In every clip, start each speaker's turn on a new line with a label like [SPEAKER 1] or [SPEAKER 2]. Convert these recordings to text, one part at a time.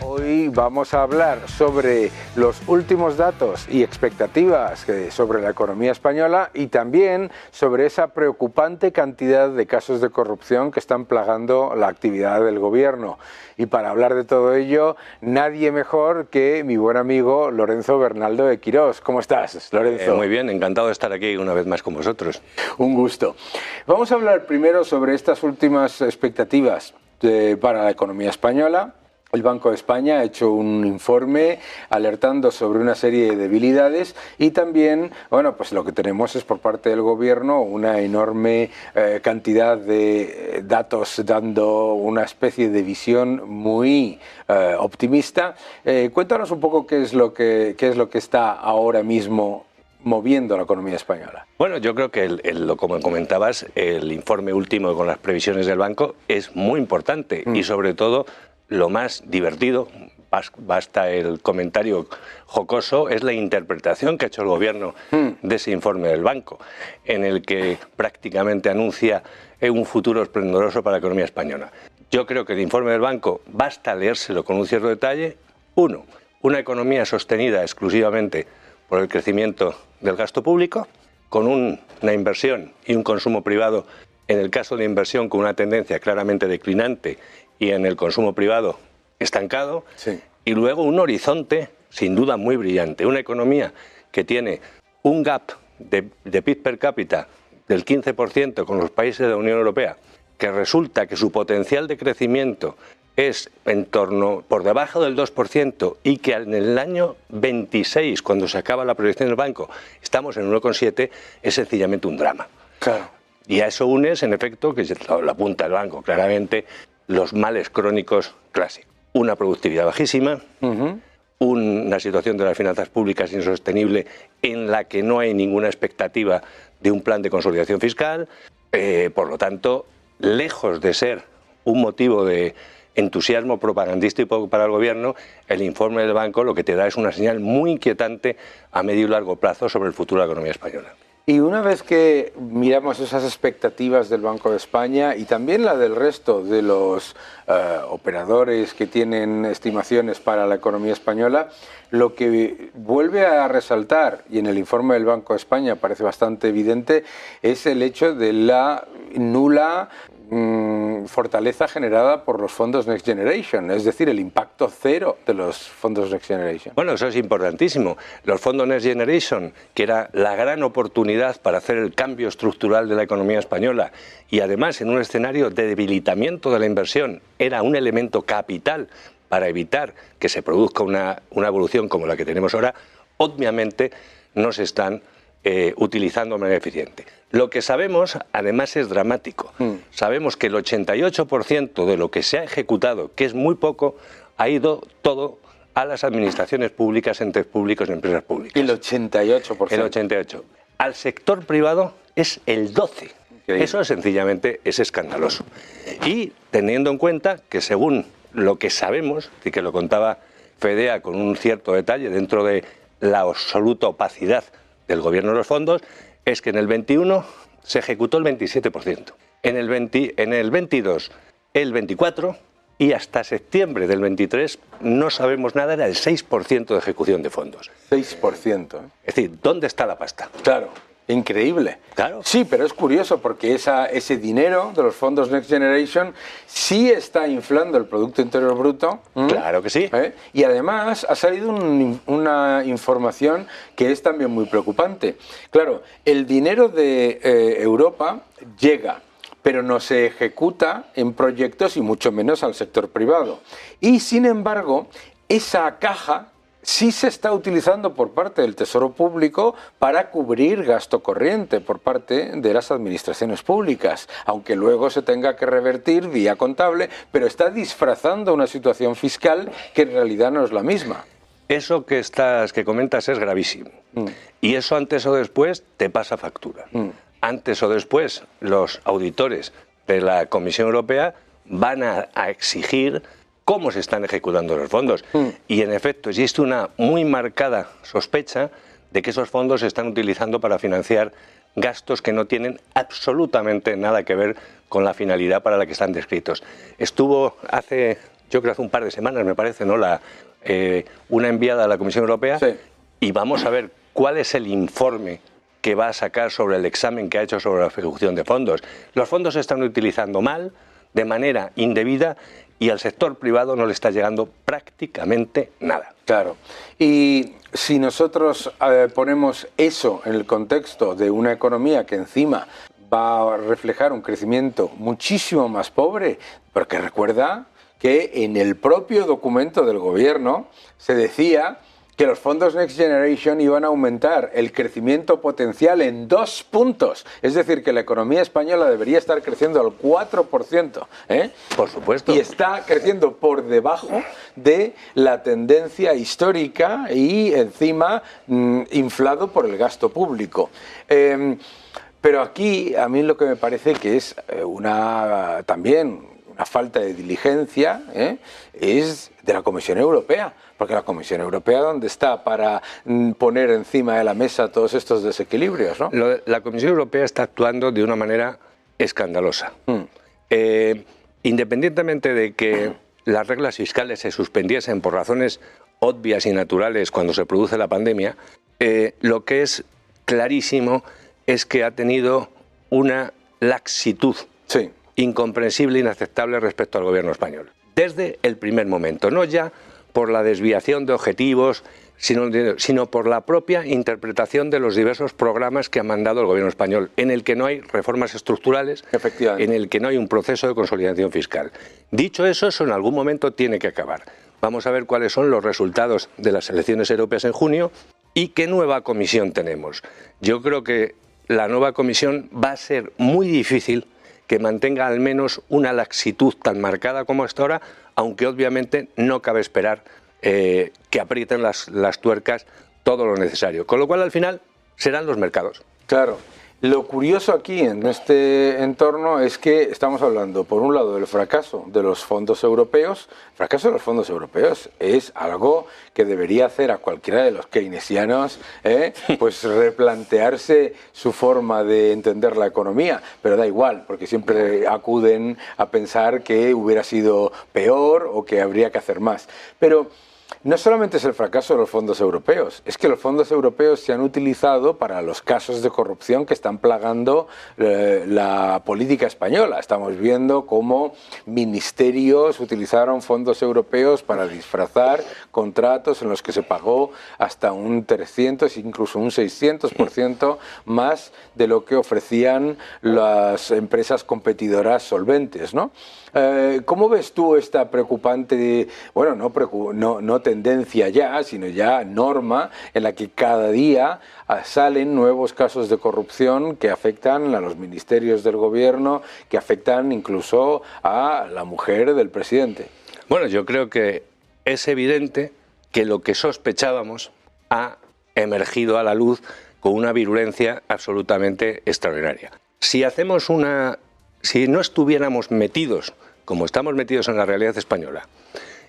[SPEAKER 1] Hoy vamos a hablar sobre los últimos datos y expectativas sobre la economía española y también sobre esa preocupante cantidad de casos de corrupción que están plagando la actividad del gobierno. Y para hablar de todo ello, nadie mejor que mi buen amigo Lorenzo Bernaldo de Quirós. ¿Cómo estás, Lorenzo?
[SPEAKER 2] Muy bien, encantado de estar aquí una vez más con vosotros.
[SPEAKER 1] Un gusto. Vamos a hablar primero sobre estas últimas expectativas para la economía española. El Banco de España ha hecho un informe alertando sobre una serie de debilidades y también, bueno, pues lo que tenemos es por parte del gobierno una enorme cantidad de datos dando una especie de visión muy optimista. Cuéntanos un poco qué es lo que está ahora mismo moviendo la economía española.
[SPEAKER 2] Bueno, yo creo que, como comentabas, el informe último con las previsiones del banco es muy importante y sobre todo lo más divertido, basta el comentario jocoso, es la interpretación que ha hecho el gobierno de ese informe del banco, en el que prácticamente anuncia un futuro esplendoroso para la economía española. Yo creo que el informe del banco basta leérselo con un cierto detalle. Uno, una economía sostenida exclusivamente por el crecimiento del gasto público, con una inversión y un consumo privado, en el caso de inversión con una tendencia claramente declinante y en el consumo privado estancado, sí. Y luego un horizonte sin duda muy brillante, una economía que tiene un gap de PIB per cápita del 15% con los países de la Unión Europea, que resulta que su potencial de crecimiento es en torno por debajo del 2% y que en el año 26, cuando se acaba la proyección del banco, estamos en 1,7, es sencillamente un drama.
[SPEAKER 1] Claro.
[SPEAKER 2] Y a eso unes, en efecto, que lo apunta el banco claramente, los males crónicos clásicos. Una productividad bajísima, una situación de las finanzas públicas insostenible en la que no hay ninguna expectativa de un plan de consolidación fiscal, por lo tanto, lejos de ser un motivo de entusiasmo propagandístico para el gobierno, el informe del banco lo que te da es una señal muy inquietante a medio y largo plazo sobre el futuro de la economía española.
[SPEAKER 1] Y una vez que miramos esas expectativas del Banco de España y también la del resto de los operadores que tienen estimaciones para la economía española, lo que vuelve a resaltar, y en el informe del Banco de España parece bastante evidente, es el hecho de la nula fortaleza generada por los fondos Next Generation, es decir, el impacto cero de los fondos Next Generation.
[SPEAKER 2] Bueno, eso es importantísimo. Los fondos Next Generation, que era la gran oportunidad para hacer el cambio estructural de la economía española y además en un escenario de debilitamiento de la inversión, era un elemento capital para evitar que se produzca una evolución como la que tenemos ahora, obviamente no se están utilizando de manera eficiente. Lo que sabemos, además, es dramático. Sabemos que el 88% de lo que se ha ejecutado, que es muy poco, ha ido todo a las administraciones públicas, entes públicos y empresas públicas.
[SPEAKER 1] El 88%.
[SPEAKER 2] El 88%. Al sector privado es el 12%. Increíble. Eso sencillamente es escandaloso. Y teniendo en cuenta que según lo que sabemos, y que lo contaba Fedea con un cierto detalle dentro de la absoluta opacidad del gobierno de los fondos, es que en el 21 se ejecutó el 27%, en el 22 el 24% y hasta septiembre del 23 no sabemos nada, era el 6% de ejecución de fondos.
[SPEAKER 1] 6%.
[SPEAKER 2] Es decir, ¿dónde está la pasta?
[SPEAKER 1] Claro. Increíble.
[SPEAKER 2] Claro.
[SPEAKER 1] Sí, pero es curioso porque ese dinero de los fondos Next Generation sí está inflando el Producto Interior Bruto.
[SPEAKER 2] Claro que sí.
[SPEAKER 1] Y además ha salido una información que es también muy preocupante. Claro, el dinero de Europa llega, pero no se ejecuta en proyectos y mucho menos al sector privado. Y sin embargo, esa caja sí se está utilizando por parte del Tesoro Público para cubrir gasto corriente por parte de las administraciones públicas, aunque luego se tenga que revertir vía contable, pero está disfrazando una situación fiscal que en realidad no es la misma.
[SPEAKER 2] Eso que comentas es gravísimo. Y eso antes o después te pasa factura. Antes o después los auditores de la Comisión Europea van a exigir cómo se están ejecutando los fondos. Y en efecto existe una muy marcada sospecha de que esos fondos se están utilizando para financiar gastos que no tienen absolutamente nada que ver con la finalidad para la que están descritos. Estuvo hace yo creo hace un par de semanas, me parece, ¿no? Una enviada a la Comisión Europea,
[SPEAKER 1] sí.
[SPEAKER 2] Y vamos a ver cuál es el informe que va a sacar sobre el examen que ha hecho sobre la ejecución de fondos. Los fondos se están utilizando mal, de manera indebida, y al sector privado no le está llegando prácticamente nada.
[SPEAKER 1] Claro. Y si nosotros ponemos eso en el contexto de una economía que encima va a reflejar un crecimiento muchísimo más pobre, porque recuerda que en el propio documento del gobierno se decía que los fondos Next Generation iban a aumentar el crecimiento potencial en 2 puntos. Es decir, que la economía española debería estar creciendo al 4%.
[SPEAKER 2] Por supuesto.
[SPEAKER 1] Y está creciendo por debajo de la tendencia histórica y encima inflado por el gasto público. Pero aquí a mí lo que me parece que es también una falta de diligencia es de la Comisión Europea. Porque la Comisión Europea, ¿dónde está para poner encima de la mesa todos estos desequilibrios, ¿no?
[SPEAKER 2] La Comisión Europea está actuando de una manera escandalosa. Independientemente de que las reglas fiscales se suspendiesen por razones obvias y naturales cuando se produce la pandemia, lo que es clarísimo es que ha tenido una laxitud incomprensible e inaceptable respecto al gobierno español. Desde el primer momento, no ya por la desviación de objetivos, sino por la propia interpretación de los diversos programas que ha mandado el gobierno español, en el que no hay reformas estructurales, en el que no hay un proceso de consolidación fiscal. Dicho eso en algún momento tiene que acabar. Vamos a ver cuáles son los resultados de las elecciones europeas en junio y qué nueva comisión tenemos. Yo creo que la nueva comisión va a ser muy difícil que mantenga al menos una laxitud tan marcada como hasta ahora, aunque obviamente no cabe esperar que aprieten las tuercas todo lo necesario. Con lo cual, al final, serán los mercados.
[SPEAKER 1] Claro. Lo curioso aquí en este entorno es que estamos hablando, por un lado, del fracaso de los fondos europeos. El fracaso de los fondos europeos es algo que debería hacer a cualquiera de los keynesianos, pues replantearse su forma de entender la economía, pero da igual, porque siempre acuden a pensar que hubiera sido peor o que habría que hacer más. Pero no solamente es el fracaso de los fondos europeos, es que los fondos europeos se han utilizado para los casos de corrupción que están plagando la política española. Estamos viendo cómo ministerios utilizaron fondos europeos para disfrazar contratos en los que se pagó hasta un 300, incluso un 600% más de lo que ofrecían las empresas competidoras solventes, ¿no? ¿Cómo ves tú esta preocupante, bueno, no tendencia ya, sino ya norma, en la que cada día salen nuevos casos de corrupción que afectan a los ministerios del gobierno, que afectan incluso a la mujer del presidente?
[SPEAKER 2] Bueno, yo creo que es evidente que lo que sospechábamos ha emergido a la luz con una virulencia absolutamente extraordinaria. Si no estuviéramos metidos, como estamos metidos en la realidad española,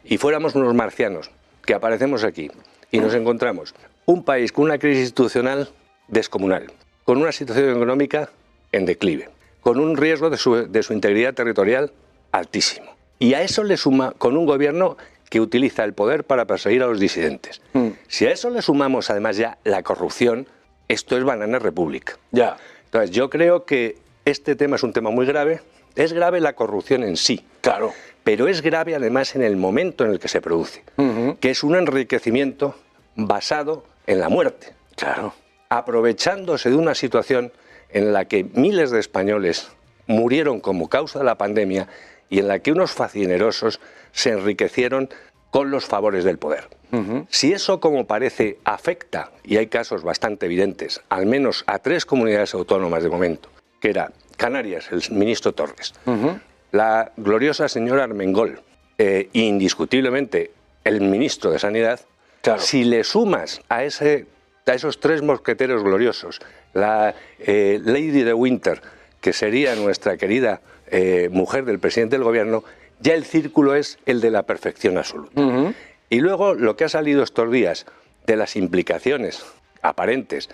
[SPEAKER 2] y fuéramos unos marcianos que aparecemos aquí y nos encontramos un país con una crisis institucional descomunal, con una situación económica en declive, con un riesgo de su integridad territorial altísimo, y a eso le suma con un gobierno que utiliza el poder para perseguir a los disidentes. Si a eso le sumamos además ya la corrupción, esto es Banana Republic.
[SPEAKER 1] Ya.
[SPEAKER 2] Entonces yo creo que este tema es un tema muy grave. Es grave la corrupción en sí,
[SPEAKER 1] claro,
[SPEAKER 2] pero es grave además en el momento en el que se produce, que es un enriquecimiento basado en la muerte.
[SPEAKER 1] Claro.
[SPEAKER 2] Aprovechándose de una situación en la que miles de españoles murieron como causa de la pandemia y en la que unos facinerosos se enriquecieron con los favores del poder. Si eso, como parece, afecta, y hay casos bastante evidentes, al menos a 3 comunidades autónomas de momento, que era Canarias, el ministro Torres, la gloriosa señora Armengol, indiscutiblemente el ministro de Sanidad,
[SPEAKER 1] claro.
[SPEAKER 2] Si le sumas a esos 3 mosqueteros gloriosos, la Lady de Winter, que sería nuestra querida mujer del presidente del gobierno, ya el círculo es el de la perfección absoluta. Y luego lo que ha salido estos días de las implicaciones aparentes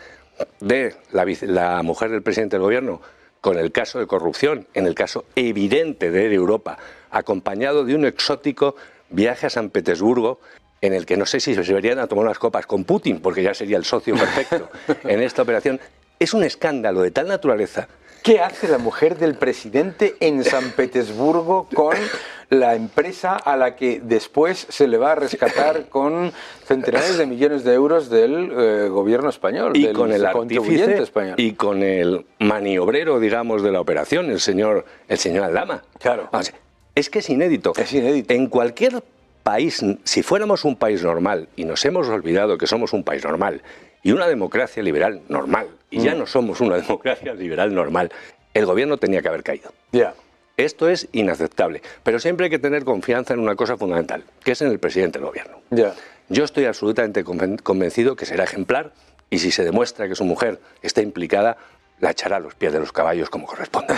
[SPEAKER 2] de la mujer del presidente del gobierno con el caso de corrupción, en el caso evidente de Air Europa, acompañado de un exótico viaje a San Petersburgo, en el que no sé si se deberían a tomar unas copas con Putin, porque ya sería el socio perfecto en esta operación. Es un escándalo de tal naturaleza.
[SPEAKER 1] ¿Qué hace la mujer del presidente en San Petersburgo con la empresa a la que después se le va a rescatar con centenares de millones de euros del gobierno español,
[SPEAKER 2] y
[SPEAKER 1] del
[SPEAKER 2] con el
[SPEAKER 1] contribuyente
[SPEAKER 2] artífice
[SPEAKER 1] español?
[SPEAKER 2] Y con el maniobrero, digamos, de la operación, el señor Aldama.
[SPEAKER 1] Claro.
[SPEAKER 2] O sea, es que es inédito.
[SPEAKER 1] Es inédito.
[SPEAKER 2] En cualquier país, si fuéramos un país normal, y nos hemos olvidado que somos un país normal, y una democracia liberal normal, y ya no somos una democracia liberal normal, el gobierno tenía que haber caído.
[SPEAKER 1] Ya.
[SPEAKER 2] Esto es inaceptable, pero siempre hay que tener confianza en una cosa fundamental, que es en el presidente del gobierno.
[SPEAKER 1] Ya.
[SPEAKER 2] Yo estoy absolutamente convencido que será ejemplar, y si se demuestra que su mujer está implicada, la echará a los pies de los caballos como corresponde.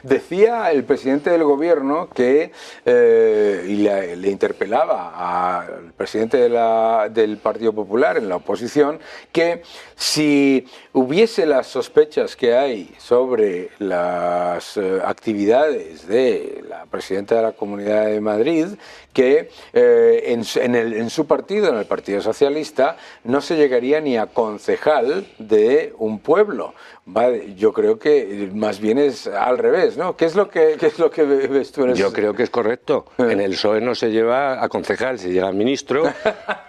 [SPEAKER 1] Decía el presidente del gobierno que, y le interpelaba al presidente del Partido Popular en la oposición, que si hubiese las sospechas que hay sobre las actividades de la presidenta de la Comunidad de Madrid, que en su partido, en el Partido Socialista, no se llegaría ni a concejal de un pueblo. Vale, yo creo que más bien es al revés, ¿no? ¿Qué es lo que ves tú en eso?
[SPEAKER 2] Yo creo que es correcto. En el PSOE no se lleva a concejal, se llega a ministro,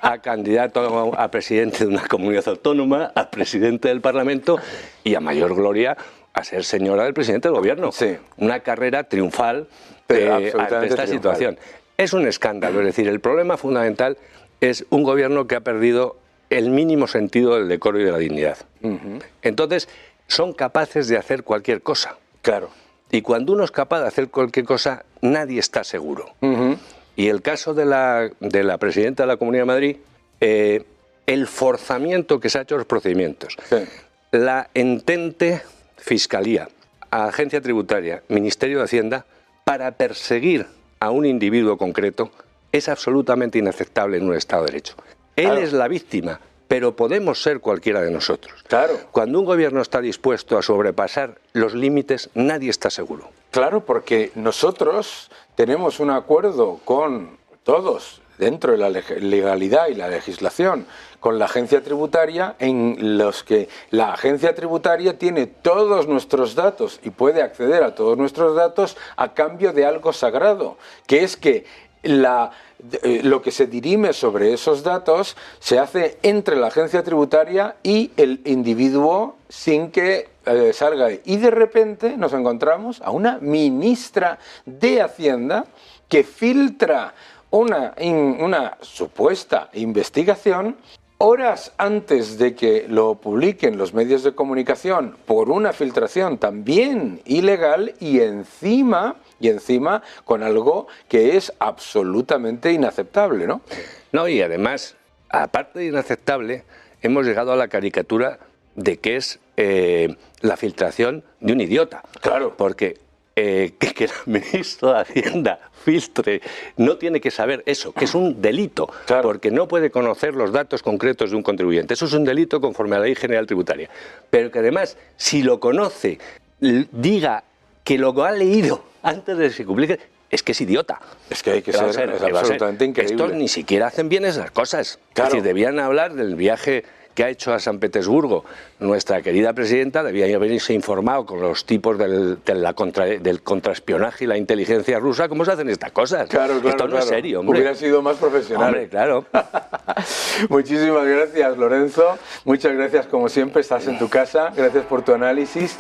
[SPEAKER 2] a candidato a presidente de una comunidad autónoma, a presidente del Parlamento y a mayor gloria a ser señora del presidente del gobierno.
[SPEAKER 1] Sí.
[SPEAKER 2] Una carrera triunfal ante esta situación. Es un escándalo, es decir, el problema fundamental es un gobierno que ha perdido el mínimo sentido del decoro y de la dignidad. Entonces, son capaces de hacer cualquier cosa.
[SPEAKER 1] Claro.
[SPEAKER 2] Y cuando uno es capaz de hacer cualquier cosa, nadie está seguro. Y el caso de la presidenta de la Comunidad de Madrid, el forzamiento que se ha hecho a los procedimientos, la entente Fiscalía, Agencia Tributaria, Ministerio de Hacienda, para perseguir a un individuo concreto, es absolutamente inaceptable en un Estado de Derecho. Él es la víctima, pero podemos ser cualquiera de nosotros.
[SPEAKER 1] Claro.
[SPEAKER 2] Cuando un gobierno está dispuesto a sobrepasar los límites, nadie está seguro.
[SPEAKER 1] Claro, porque nosotros tenemos un acuerdo con todos, dentro de la legalidad y la legislación, con la agencia tributaria, en los que la agencia tributaria tiene todos nuestros datos y puede acceder a todos nuestros datos a cambio de algo sagrado, que es que lo que se dirime sobre esos datos se hace entre la agencia tributaria y el individuo sin que salga. Y de repente nos encontramos a una ministra de Hacienda que filtra una supuesta investigación horas antes de que lo publiquen los medios de comunicación por una filtración también ilegal y encima con algo que es absolutamente inaceptable, ¿no?
[SPEAKER 2] No, y además, aparte de inaceptable, hemos llegado a la caricatura de que es la filtración de un idiota.
[SPEAKER 1] Claro.
[SPEAKER 2] Porque que el ministro de Hacienda filtre, no tiene que saber eso, que es un delito,
[SPEAKER 1] claro,
[SPEAKER 2] porque no puede conocer los datos concretos de un contribuyente. Eso es un delito conforme a la Ley General Tributaria. Pero que además, si lo conoce, diga que lo ha leído antes de que se publique, es que es idiota.
[SPEAKER 1] Es que hay que ser absolutamente increíble.
[SPEAKER 2] Estos ni siquiera hacen bien esas cosas.
[SPEAKER 1] Claro.
[SPEAKER 2] Es decir, debían hablar del viaje que ha hecho a San Petersburgo nuestra querida presidenta, debía haberse informado con los tipos del contraespionaje y la inteligencia rusa, ¿cómo se hacen estas cosas?
[SPEAKER 1] Claro,
[SPEAKER 2] esto no es serio, hombre.
[SPEAKER 1] Hubiera sido más profesional.
[SPEAKER 2] Hombre, claro.
[SPEAKER 1] Muchísimas gracias, Lorenzo. Muchas gracias, como siempre, estás en tu casa. Gracias por tu análisis.